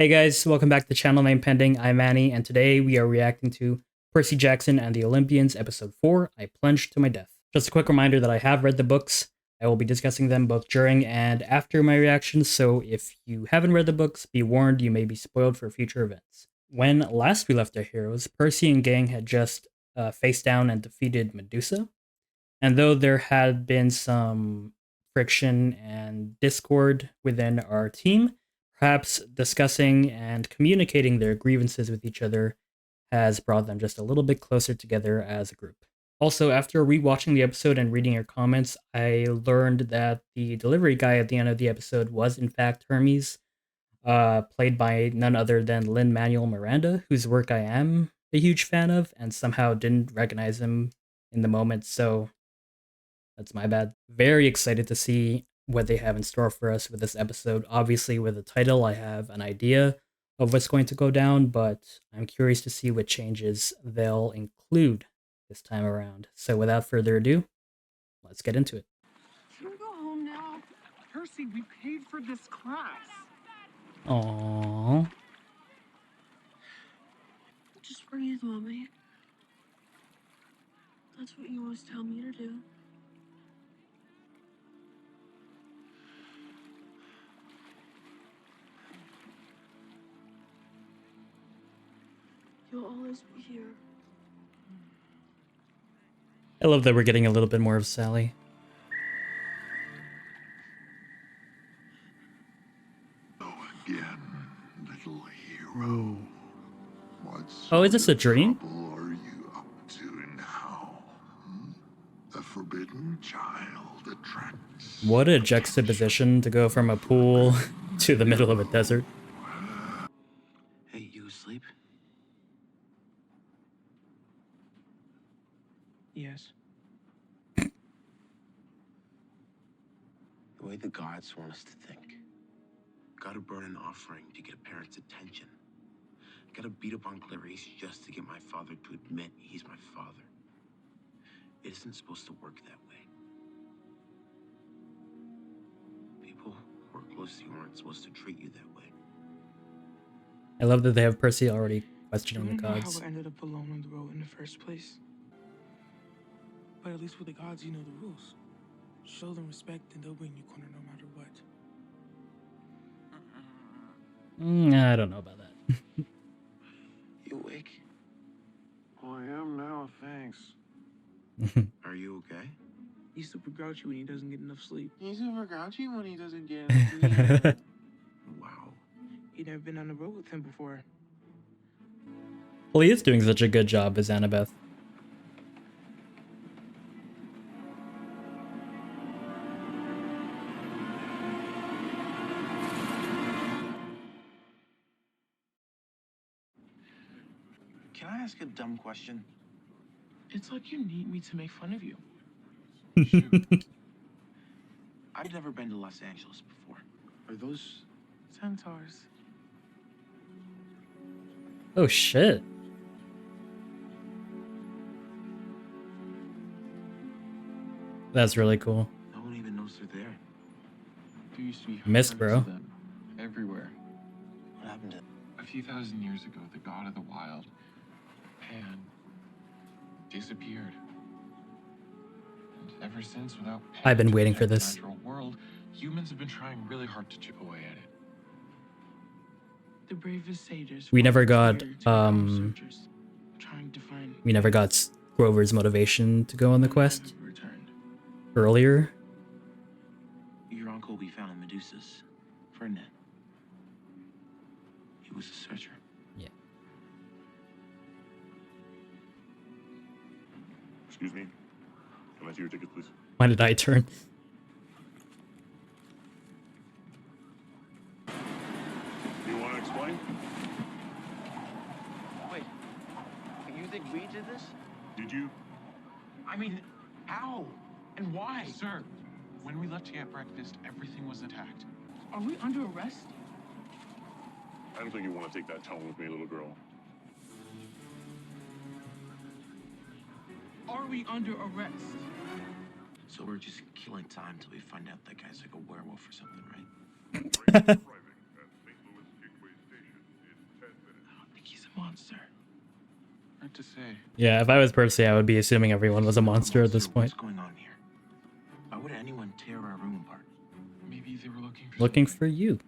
Hey guys, welcome back to Channel Name Pending. I'm Manny, and today we are reacting to Percy Jackson and the Olympians, Episode 4, I Plunged to My Death. Just a quick reminder that I have read the books. I will be discussing them both during and after my reactions, so if you haven't read the books, be warned you may be spoiled for future events. When last we left our heroes, Percy and gang had just faced down and defeated Medusa, and though there had been some friction and discord within our team, perhaps discussing and communicating their grievances with each other has brought them just a little bit closer together as a group. Also, after rewatching the episode and reading your comments, I learned that the delivery guy at the end of the episode was in fact Hermes, played by none other than Lin-Manuel Miranda, whose work I am a huge fan of, and somehow didn't recognize him in the moment, so that's my bad. Very excited to see what they have in store for us with this episode. Obviously, with the title, I have an idea of what's going to go down, but I'm curious to see what changes they'll include this time around. So without further ado, let's get into it. Can we go home now? Percy, we paid for this class. Aww. Just breathe, Mommy. That's what you always tell me to do. You'll always be here. I love that we're getting a little bit more of Sally. Again, little hero. Oh, is this a dream? What are you up to now? The forbidden child attracts. What a juxtaposition to go from a pool to the middle of a desert. Hey, you asleep? Yes. The way the gods want us to think. Gotta burn an offering to get a parent's attention. Gotta beat up on Clarice just to get my father to admit he's my father. It isn't supposed to work that way. People who are close to you aren't supposed to treat you that way. I love that they have Percy already questioning the I don't know gods. how I ended up alone on the road in the first place. But at least with the gods, you know the rules. Show them respect and they'll bring you corner no matter what. I don't know about that. You awake? Oh, I am now, thanks. Are you okay? He's super grouchy when he doesn't get enough sleep. He's super grouchy when he doesn't get sleep. Wow. He'd never been on the road with him before. Well, he is doing such a good job as Annabeth. Can I ask a dumb question? It's like you need me to make fun of you. I've never been to Los Angeles before. Are those Centaurs. Oh shit. That's really cool. no one even knows they're there? There used to be Missed, hundreds bro. of them everywhere. What happened to A few thousand years ago, the god of the wild, Pan, disappeared. And ever since, without Pan I've been to waiting for protect this. the natural world, humans have been trying really hard to chip away at it. The bravest sages. We never fought got, together to become soldiers, trying to find. We never got Grover's motivation to go on the quest Never returned. earlier. your uncle we found in Medusa's? Ferdinand. He was a searcher. Yeah. Excuse me. Can I see your ticket, please? Why did I turn? You want to explain? Wait, you think we did this? Did you? I mean, how? And why? Sir, when we left to get breakfast, everything was attacked. Are we under arrest? I don't think you want to take that tone with me, little girl. Are we under arrest? So we're just killing time till we find out that guy's like a werewolf or something, right? Arriving at St. Louis Gateway Station. monster. Hard to say. Yeah, if I was Percy, I would be assuming everyone was a monster at this point. What's going on here? Why would anyone tear our room apart? Maybe they were looking for Looking something. for you.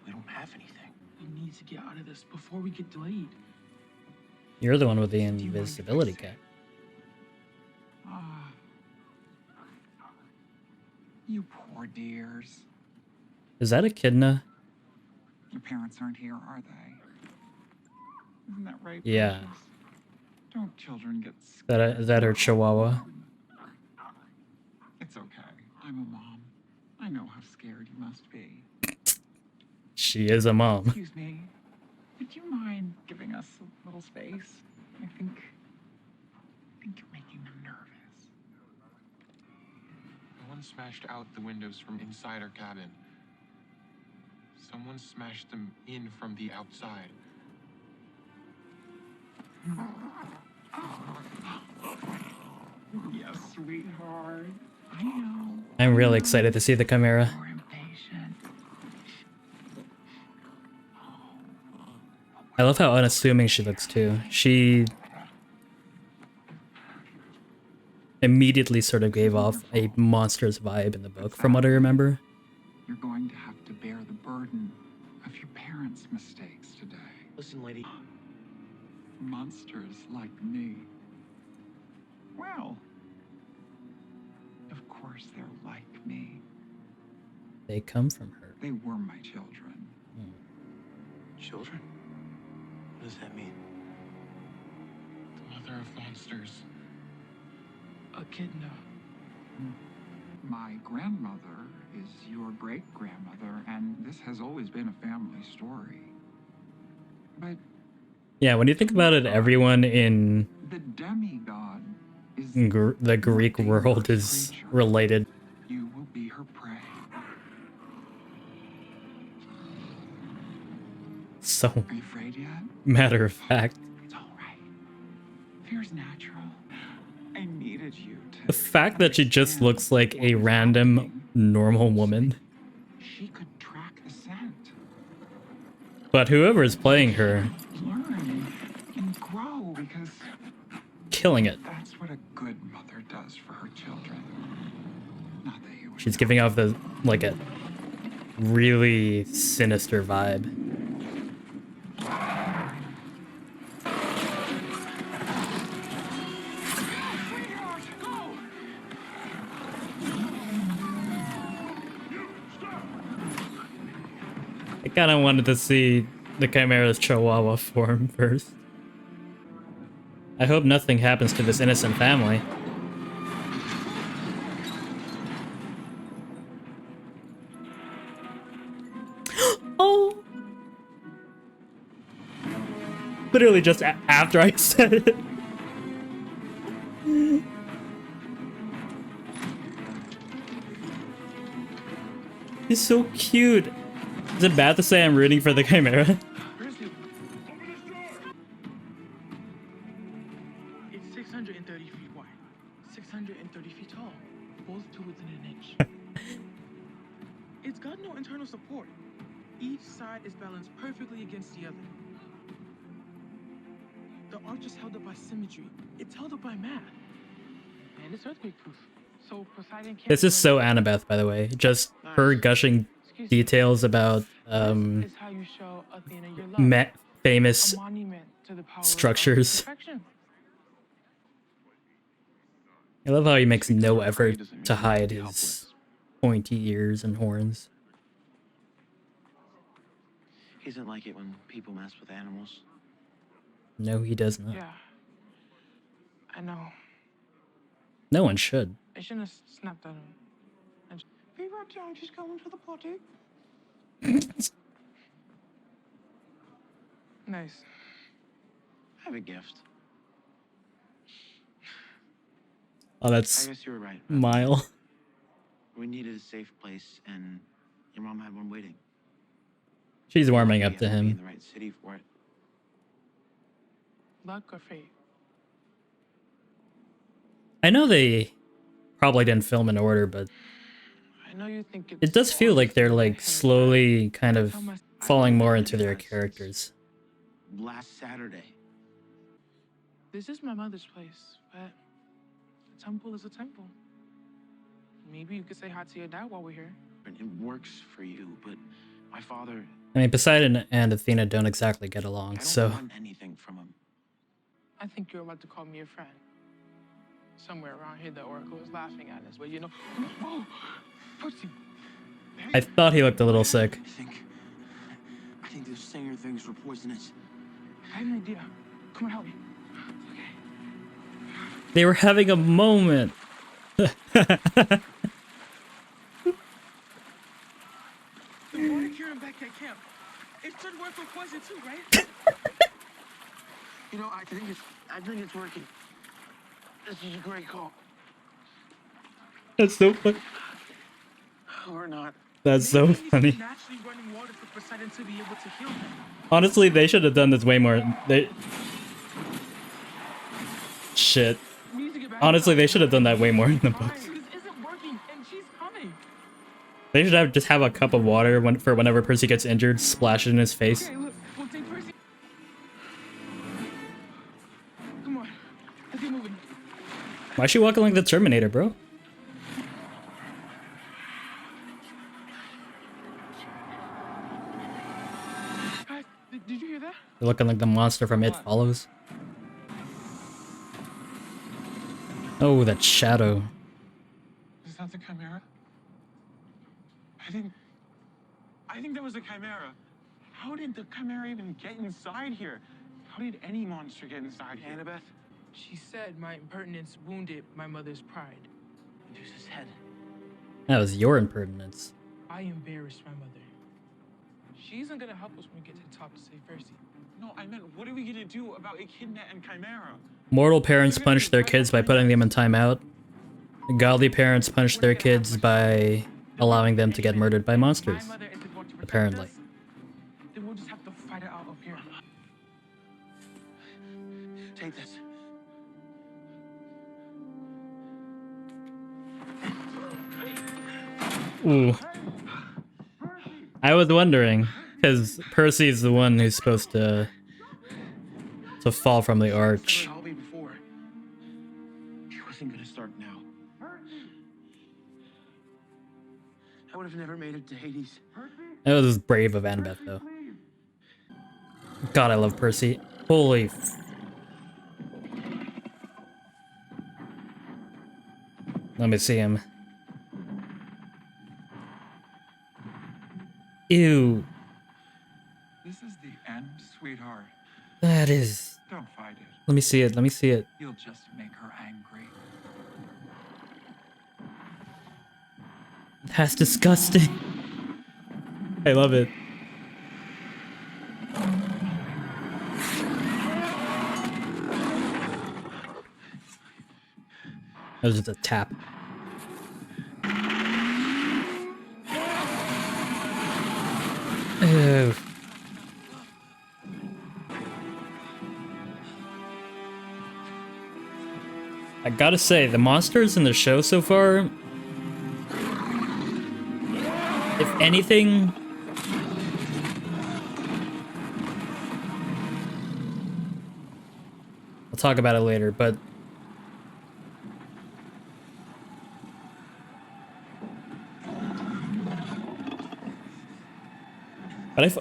We don't have anything. We need to get out of this before we get delayed. You're the one with the Do you wanna invisibility fix it? cap. Ah, you poor dears. Is that echidna? Your parents aren't here, are they? Isn't that right? Yeah. Precious? Don't children get Is that her chihuahua? It's okay. I'm a mom. I know how scared you must be. She is a mom. Excuse me. Would you mind giving us a little space? I think you're making them nervous. No one smashed out the windows from inside our cabin. Someone smashed them in from the outside. Yes, sweetheart. I know. I'm really excited to see the Chimera. You're impatient. I love how unassuming she looks too. She immediately sort of gave off a monster's vibe in the book, from what I remember. You're going to have to bear the burden of your parents' mistakes today. Listen, lady. Monsters like me. Well, of course they're like me. They come from her. They were my children. Children? What does that mean? The mother of monsters. Echidna. My grandmother is your great-grandmother, and this has always been a family story. But Yeah, when you think about it, everyone in the demigod is the Greek world is creature. related. You will be her prey. So Are you afraid yet? matter of fact. It's all right. Fear's natural. I needed you to. The fact that she just understand looks like what a was random happening. normal woman. She could track the scent, But whoever is playing her, learn, and grow because killing it. that's what a good mother does for her children. Not that you would She's know. giving off the, like, a really sinister vibe. I kind of wanted to see the Chimera's Chihuahua form first. I hope nothing happens to this innocent family. Oh! Literally just after I said it. He's so cute. Is it bad to say I'm rooting for the Chimera? Percy, open this door! It's 630 feet wide, 630 feet tall, both to within an inch. It's got no internal support. Each side is balanced perfectly against the other. The arch is held up by symmetry. It's held up by math. And it's earthquake-proof. So Poseidon can't... This is so Annabeth, by the way. Just her gushing Excuse me. details about This is how you show Athena your love. famous A monument to the power structures. of perfection. I love how he makes no Being effort afraid doesn't mean to you hide be his helpless. pointy ears and horns. He doesn't like it when people mess with animals. No, he does not. Yeah. I know. No one should. I shouldn't have snapped at him. Be right down, just going to the potty. Nice. I have a gift. Oh, I that's guess you were right. Mile. We needed a safe place, and your mom had one waiting. She's warming Lucky up to I happened be in him. the right city for it. Luck or fate? I know they probably didn't film in order, but I know you think it does feel like they're like slowly kind of falling more into their characters. Last Saturday, This is my mother's place, but a temple is a temple. Maybe you could say hi to your dad while we're here. It works for you, but my father, I mean, Poseidon and Athena don't exactly get I along, don't so want anything from him. I think you're about to call me a friend. Somewhere around here, the Oracle is laughing at us, but you know. Oh, Percy. I thought he looked a little sick. I think those singer things were poisonous. I have an idea. Come on, help me. They were having a moment. The water curing back at camp. It should work with poison too, right? You know, I think it's working. This is a great call. That's so funny. Or not. That's so funny. Naturally running water for Poseidon to be able to heal him. Honestly, they should have done this way more. Shit. We need to get back Honestly, to they should have done that way more in the Fine, books. this isn't working, and she's coming. They should have just have a cup of water for whenever Percy gets injured, splash it in his face. Okay, look, we'll take Percy. Come on, let's get moving. Why is she walking like the Terminator, bro? Guys, did you hear that? They're looking like the monster from It Follows. Oh, that shadow. Is that the chimera? I think that was a chimera. How did the chimera even get inside here? How did any monster get inside here? Annabeth, She said my impertinence wounded my mother's pride. Medusa's head. That was your impertinence. I embarrassed my mother. She isn't gonna help us when we get to the top to save Percy. No, I meant, what are we gonna do about Echidna and Chimera? Mortal parents punish their kids by putting them in timeout. Godly parents punish their kids by allowing them to get murdered by monsters. My mother isn't going to protect Apparently. us. Then we'll just have to fight it out up here. Take this. Ooh. I was wondering, because Percy's the one who's supposed to fall from the arch. I'll be before. He wasn't gonna start now. I would have never made it to Hades. That was brave of Annabeth, though. God, I love Percy. Holy Let me see him. Ew. This is the end, sweetheart. That is... Don't fight it. Let me see it. Let me see it. You'll just make her angry. That's disgusting. I love it. That was just a tap. Ew. I gotta say, the monsters in the show so far, if anything, I'll talk about it later, but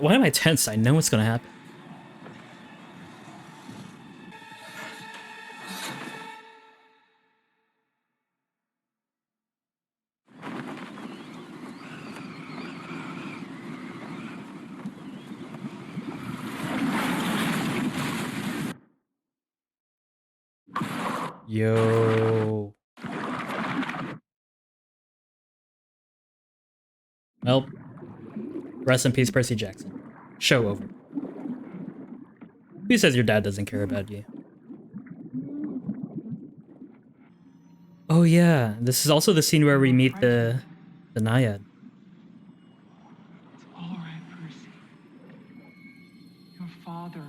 why am I tense? I know what's gonna happen. Yo. Well, rest in peace, Percy Jackson. Show over. Who says your dad doesn't care about you? Oh yeah, this is also the scene where we meet the Naiad. It's all right, Percy. Your father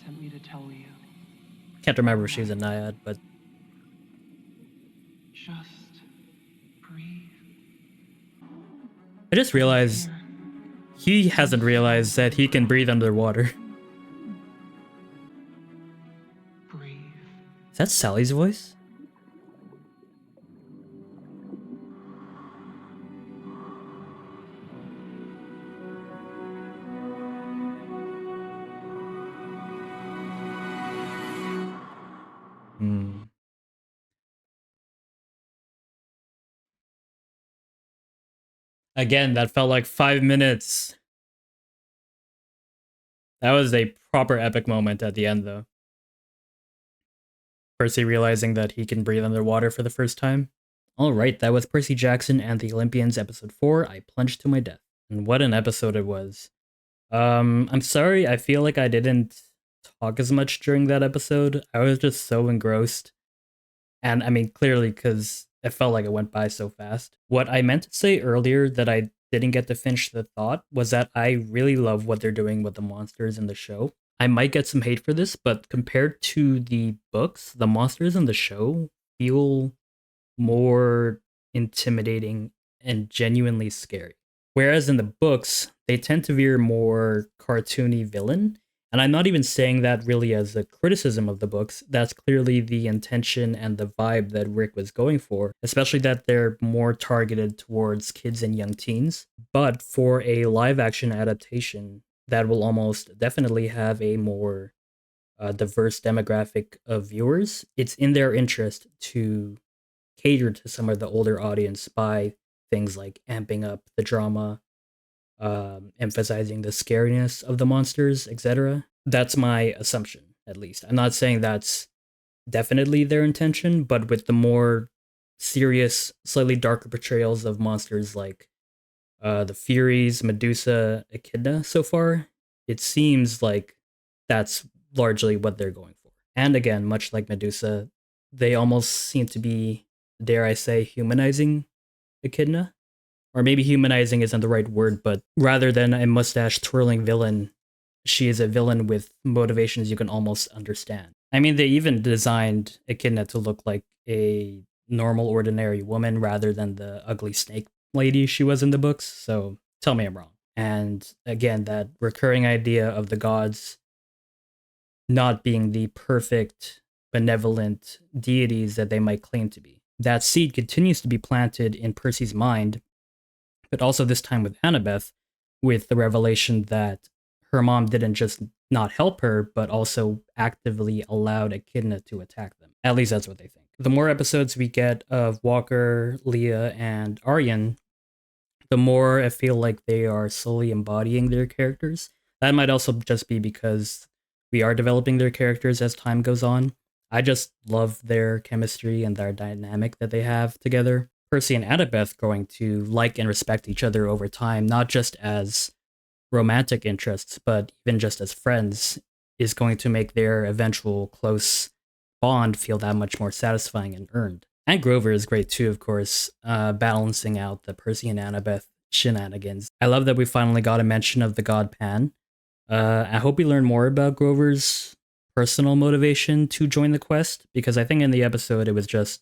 sent me to tell you. Can't remember if she was a Naiad, but Just breathe. I just realized he hasn't realized that he can breathe underwater. Breathe. Is that Sally's voice? Again, that felt like 5 minutes. That was a proper epic moment at the end, though. Percy realizing that he can breathe underwater for the first time. Alright, that was Percy Jackson and the Olympians, episode 4, I Plunged to My Death. And what an episode it was. I'm sorry, I feel like I didn't talk as much during that episode. I was just so engrossed. And I mean, clearly, because it felt like it went by so fast. What I meant to say earlier that I didn't get to finish the thought was that I really love what they're doing with the monsters in the show. I might get some hate for this, but compared to the books, the monsters in the show feel more intimidating and genuinely scary. Whereas in the books, they tend to veer more cartoony villain. And I'm not even saying that really as a criticism of the books. That's clearly the intention and the vibe that Rick was going for, especially that they're more targeted towards kids and young teens. But for a live action adaptation, that will almost definitely have a more diverse demographic of viewers, it's in their interest to cater to some of the older audience by things like amping up the drama, emphasizing the scariness of the monsters, etc. That's my assumption, at least. I'm not saying that's definitely their intention, but with the more serious, slightly darker portrayals of monsters like the Furies, Medusa, Echidna so far, it seems like that's largely what they're going for. And again, much like Medusa, they almost seem to be, dare I say, humanizing Echidna. Or maybe humanizing isn't the right word, but rather than a mustache twirling villain, she is a villain with motivations you can almost understand. I mean, they even designed Echidna to look like a normal, ordinary woman rather than the ugly snake lady she was in the books, so tell me I'm wrong. And again, that recurring idea of the gods not being the perfect, benevolent deities that they might claim to be. That seed continues to be planted in Percy's mind, but also this time with Annabeth, with the revelation that her mom didn't just not help her, but also actively allowed Echidna to attack them. At least that's what they think. The more episodes we get of Walker, Leah, and Aryan, the more I feel like they are slowly embodying their characters. That might also just be because we are developing their characters as time goes on. I just love their chemistry and their dynamic that they have together. Percy and Annabeth growing to like and respect each other over time, not just as romantic interests, but even just as friends, is going to make their eventual close bond feel that much more satisfying and earned. And Grover is great too, of course, balancing out the Percy and Annabeth shenanigans. I love that we finally got a mention of the god Pan. I hope we learn more about Grover's personal motivation to join the quest, because I think in the episode it was just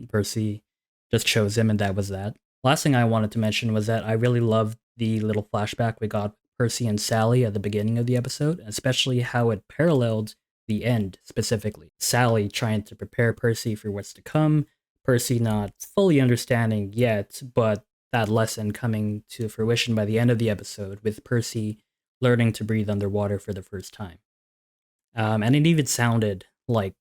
Percy just chose him and that was that. Last thing I wanted to mention was that I really loved the little flashback we got Percy and Sally at the beginning of the episode, especially how it paralleled the end specifically. Sally trying to prepare Percy for what's to come, Percy not fully understanding yet, but that lesson coming to fruition by the end of the episode, with Percy learning to breathe underwater for the first time. And it even sounded like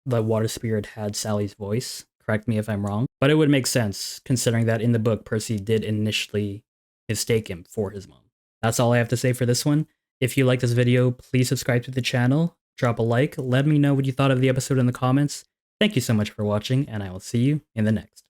the water spirit had Sally's voice. Correct me if I'm wrong, but it would make sense considering that in the book, Percy did initially mistake him for his mom. That's all I have to say for this one. If you like this video, please subscribe to the channel, drop a like, let me know what you thought of the episode in the comments. Thank you so much for watching, and I will see you in the next.